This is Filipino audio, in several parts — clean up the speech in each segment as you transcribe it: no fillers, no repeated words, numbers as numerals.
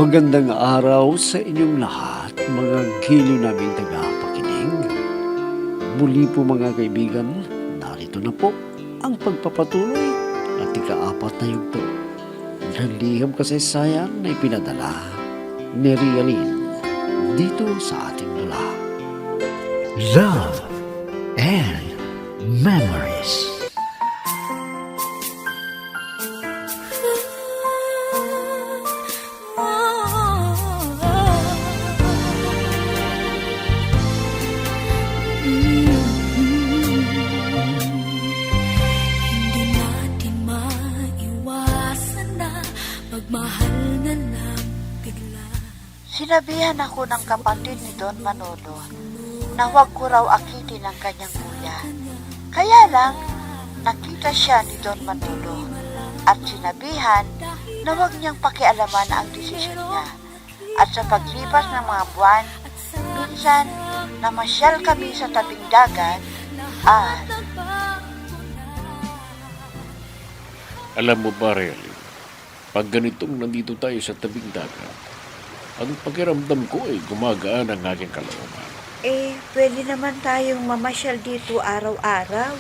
Magandang araw sa inyong lahat, mga giliw naming tagapakinig. Muli po mga kaibigan, narito na po ang pagpapatuloy at ika-4 na yugto ng liham kasaysayan na ipinadala ni Rialin dito sa ating dula. Love and Memories. Sinabihan ako ng kapatid ni Don Manolo na huwag ko raw akitin ang kanyang kuya. Kaya lang, nakita siya ni Don Manolo at sinabihan na huwag niyang pakialaman ang desisyon niya. At sa paglipas ng mga buwan, minsan namasyal kami sa tabing dagat at... Alam mo ba, Relly, pag ganitong nandito tayo sa tabing dagat, ang pakiramdam ko ay gumagaan ang aking kalooban. Pwede naman tayong mamasyal dito araw-araw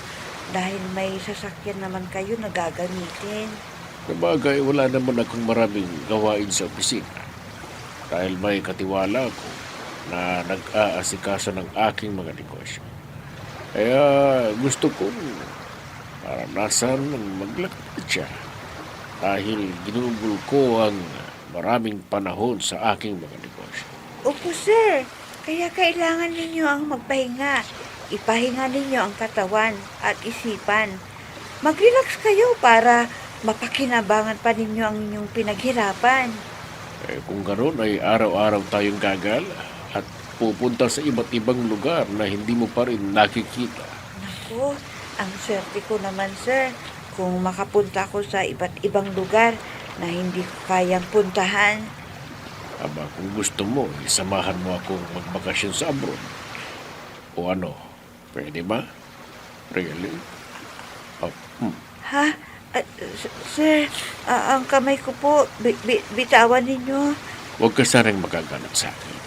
dahil may sasakyan naman kayo na gagamitin. Sabagay, wala naman akong maraming gawain sa opisina dahil may katiwala ako na nag-aasikaso ng aking mga negosyo. Kaya gusto kong maranasan ng maglakad siya dahil ginugol ko ang maraming panahon sa aking mga negosyo. Opo, sir. Kaya kailangan ninyo ang magpahinga. Ipahinga ninyo ang katawan at isipan. Mag-relax kayo para mapakinabangan pa ninyo ang inyong pinaghirapan. Kung gano'n ay araw-araw tayong gagal at pupunta sa iba't ibang lugar na hindi mo pa rin nakikita. Naku, ang swerte ko naman, sir. Kung makapunta ako sa iba't ibang lugar na hindi ko kayang puntahan. Aba, kung gusto mo, isamahan mo akong magbakasyon sa abroad. O ano, pwede ba? Really? Ha? Sir, ang kamay ko po, bitawan ninyo. Huwag ka sanang magagalit sa akin.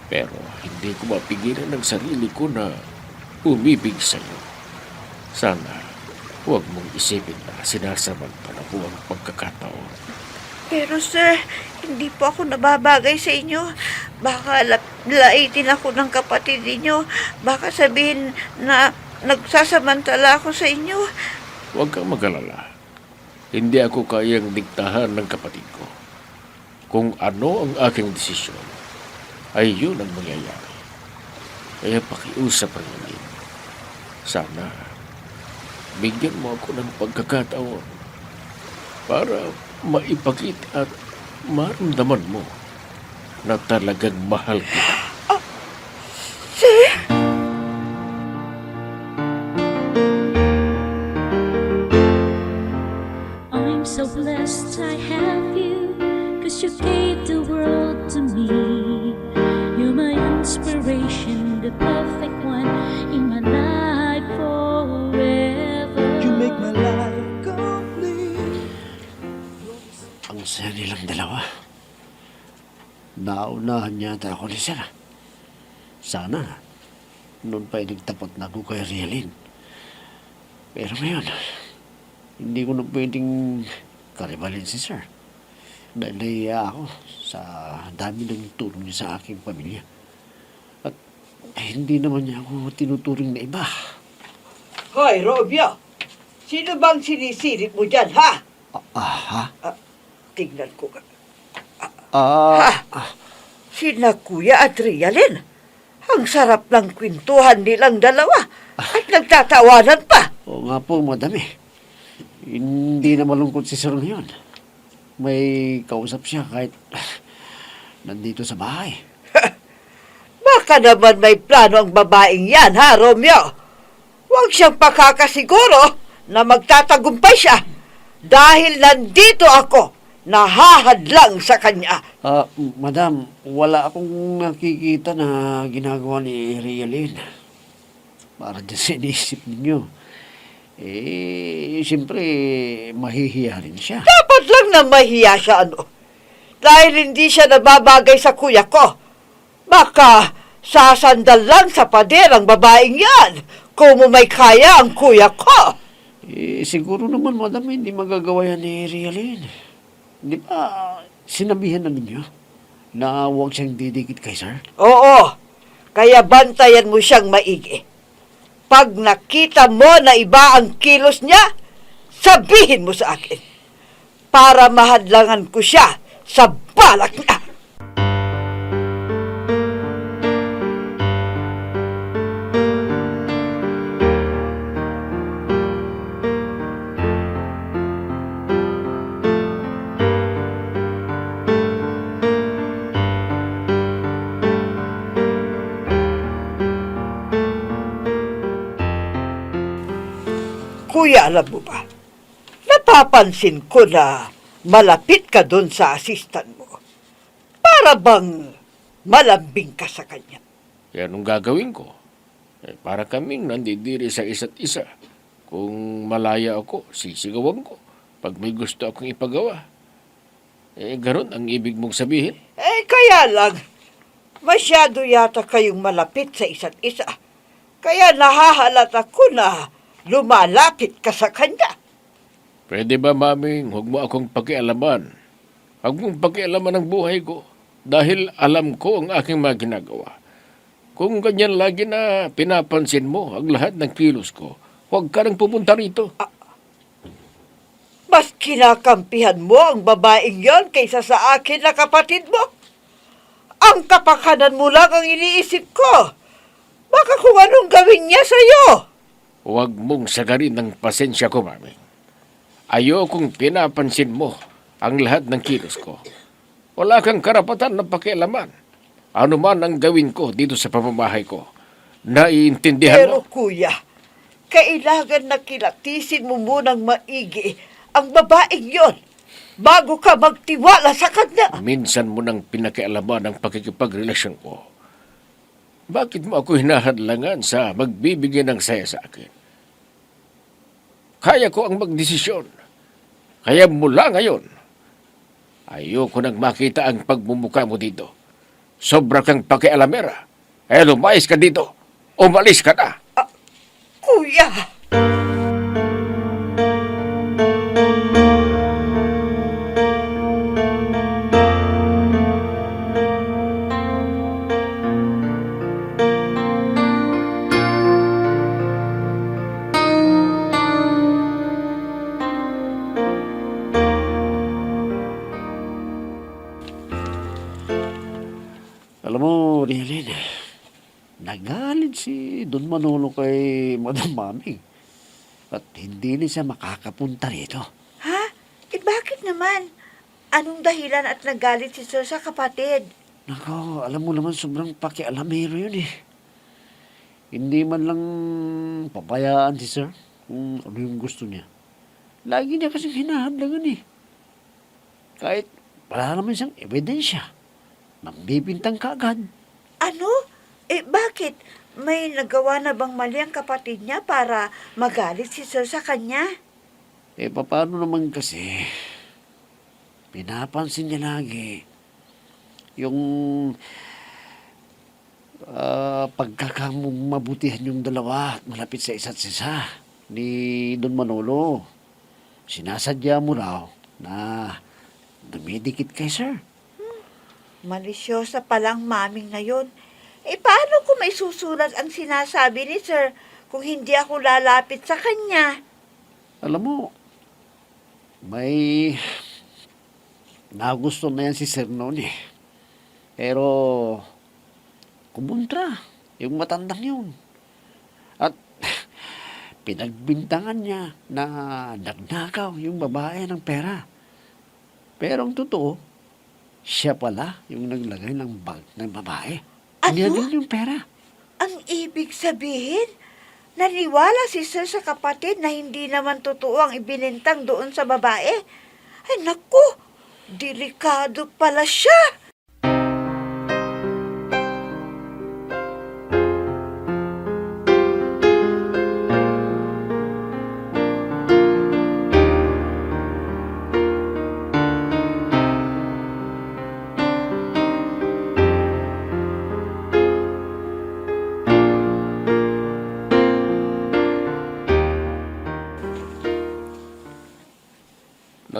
Pero hindi ko mapigilan ng sarili ko na umibig sa'yo. Sana huwag mong isipin na sinasamantala ko ang pagkakataon. Pero sir, hindi po ako nababagay sa inyo. Baka laitin ako ng kapatid ninyo. Baka sabihin na nagsasamantala ako sa inyo. Huwag kang mag-alala. Hindi ako kayang diktahan ng kapatid ko. Kung ano ang aking desisyon, ay yun ang mangyayari. Kaya pakiusap ang hingin. Sana bigyan mo ako ng pagkakataon para maipakita at maramdaman mo na talagang mahal kita. Sir? I'm so blessed I have you, 'cause you gave the world to me. You're my inspiration, the perfect one in my life forever. You make my life complete. Ang saya nilang dalawa. Naunahan yata ako ni Sarah. Sana, noon pa nagtapat na ako kay Rialin. Pero ngayon, hindi ko na pwedeng karibalin si Sir. Dahil nahiya ako sa dami ng tulong niya sa aking pamilya. At hindi naman niya ako tinuturing na iba. Hoy, Robio! Sino bang sinisilip mo dyan, ha? Ha? Tingnan ko ka. Ah, Sina Kuya at Rialin. Ang sarap ng kwentuhan nilang dalawa. At nagtatawanan pa. oo nga po, madami. Hindi na malungkot si Sir ngayon. May kausap siya kahit nandito sa bahay. Baka naman may plano ang babaeng yan, ha, Romeo? Huwag siyang pakakasiguro na magtatagumpay siya dahil nandito ako nahahadlang sa kanya. Madam, wala akong nakikita na ginagawa ni Rialin. Para dyan sa inisip ninyo. Siyempre, mahihiya rin siya. Dapat lang na mahiya siya, ano. dahil hindi siya nababagay sa kuya ko. Baka sasandal lang sa pader ang babaeng yan kung may kaya ang kuya ko. Siguro naman, madam, hindi magagawa yan ni Rialin. Di ba, sinabihan na ninyo na huwag siyang didikit kay sir? Oo, kaya bantayan mo siyang maigi. Pag nakita mo na iba ang kilos niya, sabihin mo sa akin para mahadlangan ko siya sa balak niya. Kuya, alam mo ba, napapansin ko na malapit ka doon sa assistant mo. Para bang malambing ka sa kanya. Yan ang gagawin ko. Para kaming nandidiri sa isa't isa. Kung malaya ako, sisigawan ko. Pag may gusto akong ipagawa. Ganon ang ibig mong sabihin. Kaya lang, masyado yata kayong malapit sa isa't isa. Kaya nahahalata ko na lumalapit ka sa kanya. Pwede ba, maming, huwag mo akong pakialaman? Huwag mong pakialaman ang buhay ko. Dahil alam ko ang aking mga ginagawa. Kung ganyan lagi na pinapansin mo ang lahat ng kilos ko, huwag ka nang pupunta rito. Mas kinakampihan mo ang babaeng yon kaysa sa akin na kapatid mo. Ang kapakanan mo lang ang iniisip ko. Baka kung anong gawin niya sa'yo. Huwag mong sagarin ng pasensya ko, mami. Ayokong pinapansin mo ang lahat ng kilos ko. Wala kang karapatan na pakialaman. Ano man ang gawin ko dito sa pamamahay ko, naiintindihan Pero mo? kuya, kailangan na kilatisin mo munang maigi ang babaeng yon bago ka magtiwala sa kanya. Minsan mo nang pinakialaman ang pakikipagrelasyon ko. Bakit mo ako hinahadlangan sa magbibigay ng saya sa akin? Kaya ko ang magdesisyon. Kaya mula ngayon, ayoko nang makita ang pagmumukha mo dito. Sobra kang pakialamera. Lumayas ka dito. Umalis ka na. Kuya! Alam mo, Rialin, nagalit si Don Manolo kay Madam Mami. At hindi na siya makakapunta rito. Ha? Bakit naman? Anong dahilan at nagalit si Sir sa kapatid? Nako, alam mo naman sobrang pakialamero yun eh. Hindi man lang papayaan si Sir kung ano yung gusto niya. Lagi niya kasing hinahadlangan eh. Kahit wala naman siyang ebidensya. Nambibintang kaagad. Ano? Bakit? May nagawa na bang mali ang kapatid niya para magalit si Sir sa kanya? Paano naman kasi, pinapansin niya lagi yung pagkakamabutihan yung dalawa at malapit sa isa't isa ni Don Manolo. Sinasadya mo raw na dumidikit kay Sir. Malisyosa palang maming na yon. Paano ko may susulat ang sinasabi ni Sir kung hindi ako lalapit sa kanya? Alam mo, may nagusto na yan si Sir noon eh. Pero, kumontra yung matandang yun. At pinagbintangan niya na nagnakaw yung babae ng pera. Pero ang totoo, siya pala yung naglagay ng bag ng babae. Ano? Niya din yung pera. Ang ibig sabihin, naniwala si Sir sa kapatid na hindi naman totoo ang ibinintang doon sa babae. Ay naku, delikado pala siya.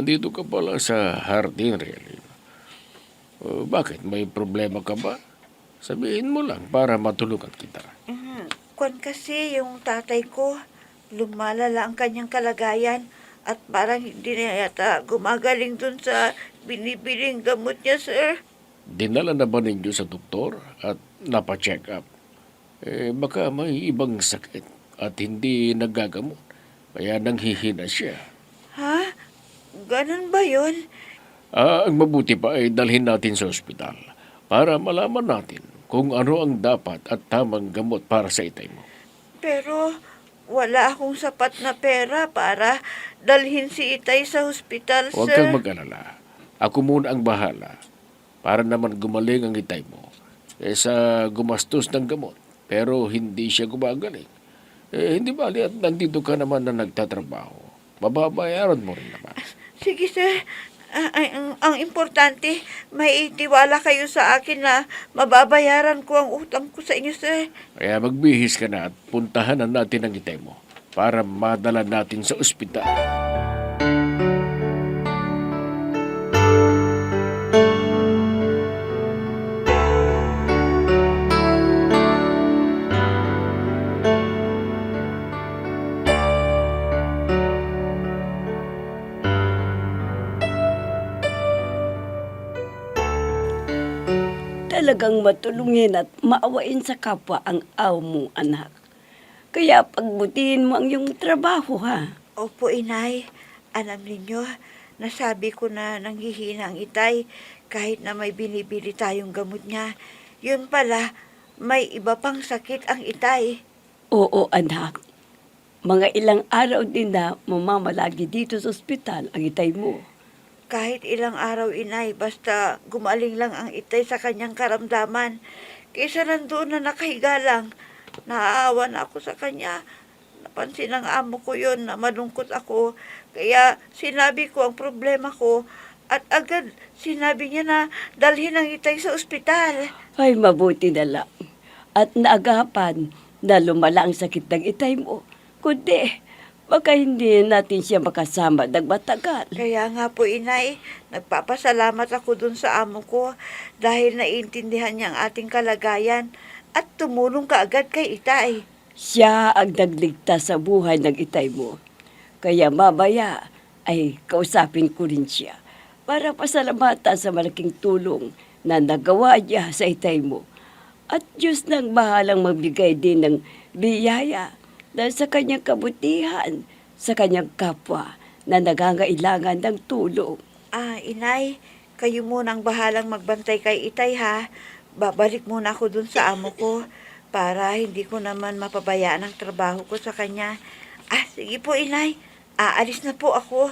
nandito ka pala sa hardin, Realin. Bakit? May problema ka ba? Sabihin mo lang para matulungan kita. Kwan kasi yung tatay ko, lumalala ang kanyang kalagayan at parang hindi na yata gumagaling dun sa binibiling gamot niya, sir. Dinala na ba ninyo sa doktor at napacheck up? Baka may ibang sakit at hindi nagagamot. Kaya nanghihina siya. Ha? Ganun ba yun? Ang mabuti pa ay dalhin natin sa ospital para malaman natin kung ano ang dapat at tamang gamot para sa itay mo. Pero wala akong sapat na pera para dalhin si Itay sa hospital, Huwag sir. kang mag-alala. Ako muna ang bahala para naman gumaling ang itay mo kaysa gumastos ng gamot pero hindi siya gumagaling. Hindi bali at nandito ka naman na nagtatrabaho. Mababayaran mo rin naman. Sige, sir. Ang importante, may tiwala kayo sa akin na mababayaran ko ang utang ko sa inyo, sir. Kaya magbihis ka na at puntahan na natin ang itay mo para madala natin sa ospital. Talagang matulungin at maawain sa kapwa ang aw mong anak. Kaya pagbutihin mo ang iyong trabaho, ha? Opo, inay. Alam ninyo, nasabi ko na nanghihina ang Itay kahit na may binibili tayong gamot niya. Yun pala, may iba pang sakit ang Itay. Oo, anak. Mga ilang araw din na mamamalagi dito sa ospital ang itay mo. Kahit ilang araw, inay, basta gumaling lang ang Itay sa kanyang karamdaman. Kaysa nandoon na nakahiga lang, naaawa na ako sa kanya. Napansin ng amo ko yun na malungkot ako. Kaya sinabi ko ang problema ko at agad sinabi niya na dalhin ang Itay sa ospital. Ay, mabuti na lang. At naagapan na lumala ang sakit ng itay mo. Kundi, baka hindi natin siya makasama ng matagal. Kaya nga po, inay, nagpapasalamat ako dun sa amo ko dahil naiintindihan niya ang ating kalagayan at tumulong ka agad kay Itay. Siya ang nagligtas sa buhay ng itay mo. Kaya mamaya ay kausapin ko rin siya para pasalamatan sa malaking tulong na nagawa niya sa itay mo. At Diyos nang bahalang magbigay din ng biyaya dahil sa kanyang kabutihan sa kanyang kapwa na nangangailangan ng tulong. Inay, kayo munang bahalang magbantay kay Itay, ha? Babalik muna ako dun sa amo ko para hindi ko naman mapabayaan ang trabaho ko sa kanya. Sige po, inay. Aalis na po ako.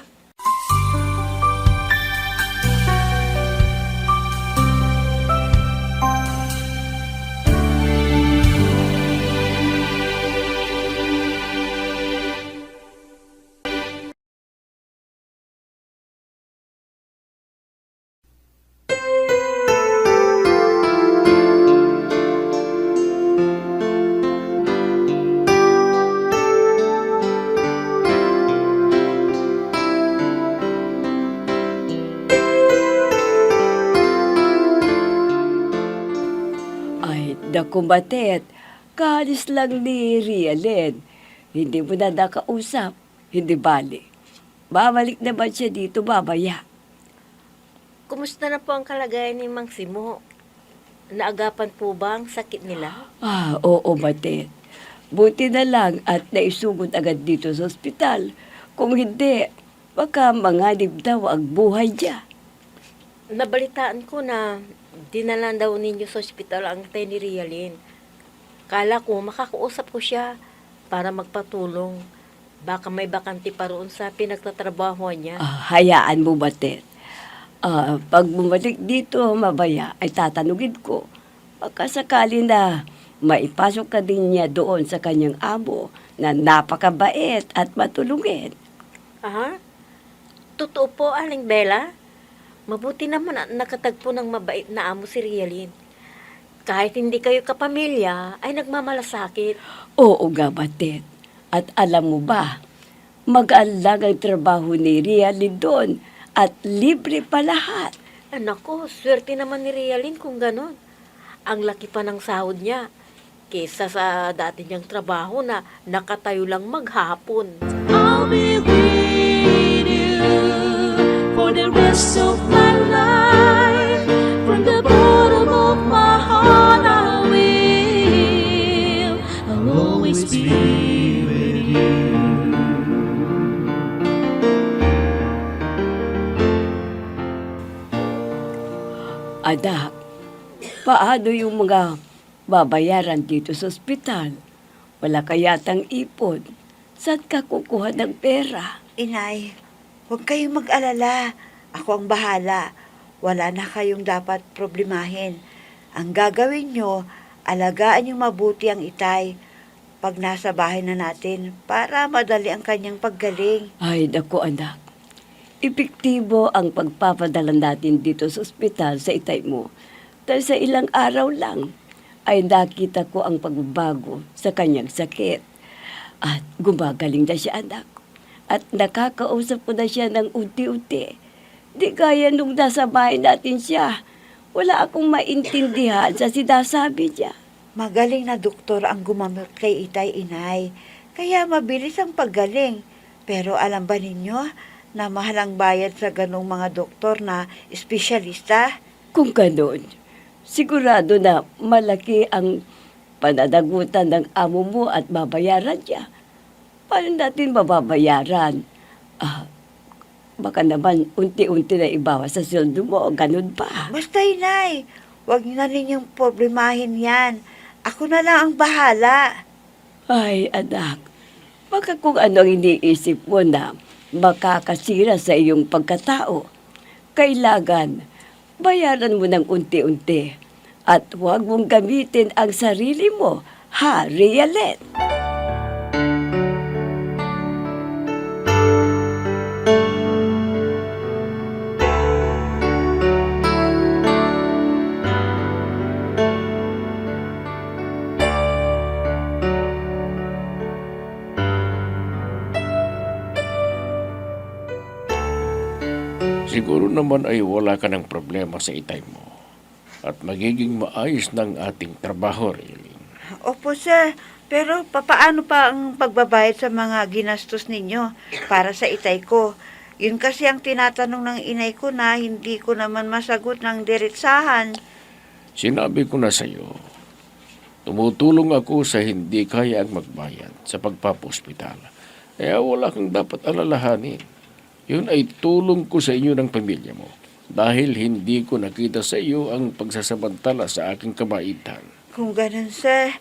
Ay, nakumatet, kalis lang ni Rialen. Hindi mo na nakausap, hindi bali. Babalik naman siya dito babaya. Kumusta na po ang kalagayan ni Mang Simo? Naagapan po ba ang sakit nila? Oo, Matet. Buti na lang at naisugod agad dito sa ospital. Kung hindi, baka manganib daw ang buhay niya. Nabalitaan ko na dinalan daw ninyo sa ospital ang tay ni Rialin. Kala ko makakausap ko siya para magpatulong. Baka may bakante pa roon sa pinagtatrabaho niya. Hayaan mo, Matet. Pag bumalik dito, mabaya, ay tatanungin ko. Baka sakali na maipasok ka din niya doon sa kanyang amo na napakabait at matulungin. Aha? Totoo po, Aling Bella? Mabuti naman at nakatagpo ng mabait na amo si Rialin. Kahit hindi kayo kapamilya, ay nagmamalasakit. Oo nga, Matet. At alam mo ba, mag-alag ang trabaho ni Rialin doon at libre pa lahat. Anak ko, swerte naman ni Realin kung ganon. Ang laki pa ng sahod niya kesa sa dati niyang trabaho na nakatayo lang maghapon. I'll be with you for the rest of my life. From the bottom of my heart, I'll always be with you. Anak, paano yung mga babayaran dito sa ospital? Wala kayatang ipon. Saan ka kukuha ng pera? Inay, huwag kayong mag-alala. Ako ang bahala. Wala na kayong dapat problemahin. Ang gagawin nyo, alagaan yung mabuti ang itay pag nasa bahay na natin para madali ang kanyang paggaling. Ay, naku anak. Epektibo ang pagpapadala natin dito sa ospital sa itay mo. Dahil sa ilang araw lang ay nakita ko ang pagbabago sa kanyang sakit. At gumagaling na siya anak. At nakakausap ko na siya ng unti-unti. Di gaya nung nasa bahay natin siya. Wala akong maintindihan sa sinasabi niya. Magaling na doktor ang gumamot kay itay, inay. Kaya mabilis ang paggaling. Pero alam ba ninyo na mahal ang bayad sa ganong mga doktor na espesyalista? Kung ganun, sigurado na malaki ang pananagutan ng amo mo at babayaran niya. Paano natin mababayaran? Baka naman unti-unti na ibawas sa sweldo mo o ganun pa. Basta, inay, huwag niyo na ninyong problemahin yan. Ako na lang ang bahala. Ay, anak, baka kung ano ang iniisip mo na makakasira sa iyong pagkatao, kailangan bayaran mo ng unti-unti at huwag mong gamitin ang sarili mo, ha, Rialet? Siguro naman ay wala ka ng problema sa itay mo. At magiging maayos ng ating trabaho, Realin. Opo, sir. Pero papaano pa ang pagbabayad sa mga ginastos ninyo para sa itay ko? Yun kasi ang tinatanong ng inay ko na hindi ko naman masagot ng diretsahan. Sinabi ko na sa iyo, tumutulong ako sa hindi kaya ang magbayad sa pagpapaospital. Kaya wala kang dapat alalahanin. Yun ay tulong ko sa inyo ng pamilya mo dahil hindi ko nakita sa iyo ang pagsasamantala sa aking kabaitan. Kung ganun, sir,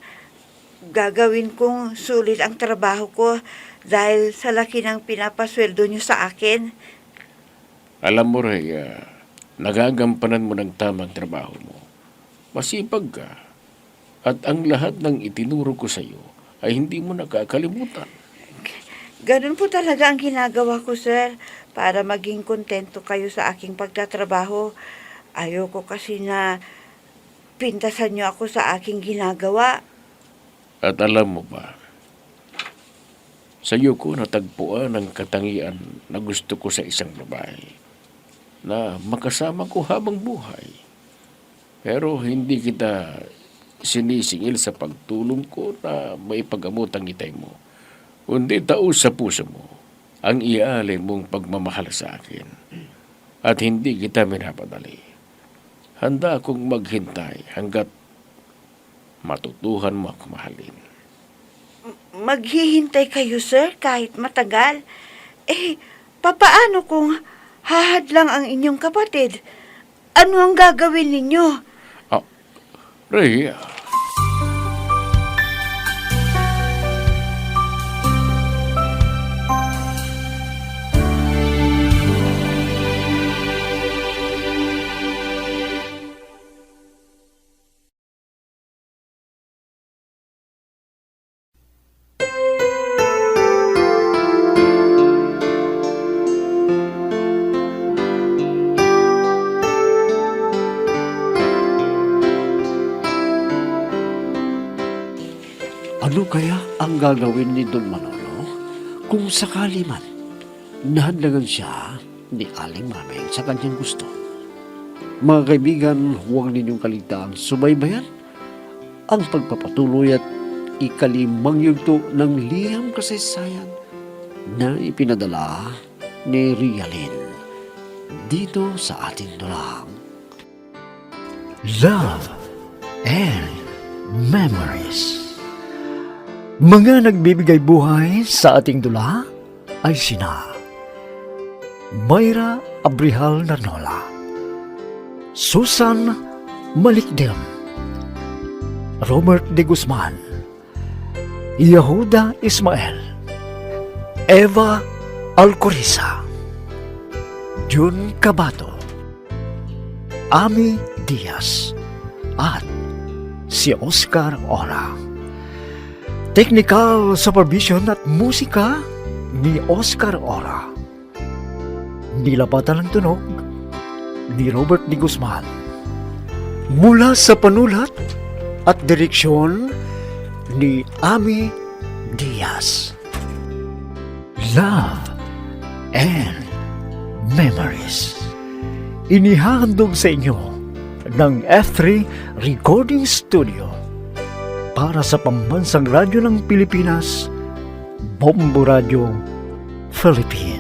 gagawin kong sulit ang trabaho ko dahil sa laki ng pinapasweldo nyo sa akin. Alam mo, Rhea, nagagampanan mo ng tamang trabaho mo. Masipag ka. At ang lahat ng itinuro ko sa iyo ay hindi mo nakakalimutan. Ganun po talaga ang ginagawa ko, sir, para maging kontento kayo sa aking pagtatrabaho. Ayoko kasi na pintasan nyo ako sa aking ginagawa. At alam mo ba, sa iyo ko natagpuan ang katangian na gusto ko sa isang babae na makasama ko habang buhay. Pero hindi kita sinisingil sa pagtulong ko na maipagamot ang itay mo. Kundi taos sa puso mo ang iaalin mong pagmamahal sa akin. At hindi kita minapadali. Handa akong maghintay hanggat matutuhan mo ako mahalin. Maghihintay kayo, sir, kahit matagal. Papaano kung hahadlang ang inyong kapatid? Ano ang gagawin ninyo? Rhea, Ano kaya ang gagawin ni Don Manolo kung sakali man nahadlangan siya ni Aling Mameng sa kanyang gusto. Mga kaibigan, huwag ninyong kaligtaang subaybayan ang pagpapatuloy at ikalimang yugto ng liham kasaysayan na ipinadala ni Rialin dito sa ating dulang. Love and Memories. Mga nagbibigay buhay sa ating dula ay sina Mayra Abrihal Narnola, Susan Malikdem, Robert de Guzman, Yehuda Ismael, Eva Alcoriza, Jun Cabato, Ami Diaz, at si Oscar Ora. Technical supervision at musika ni Oscar Ora. Nilapatan ng tunog ni Robert de Guzman. Mula sa panulat at direksyon ni Ami Diaz. Love and Memories. Inihahandog sa inyo ng F3 Recording Studio para sa Pambansang Radyo ng Pilipinas, Bombo Radio, Philippines.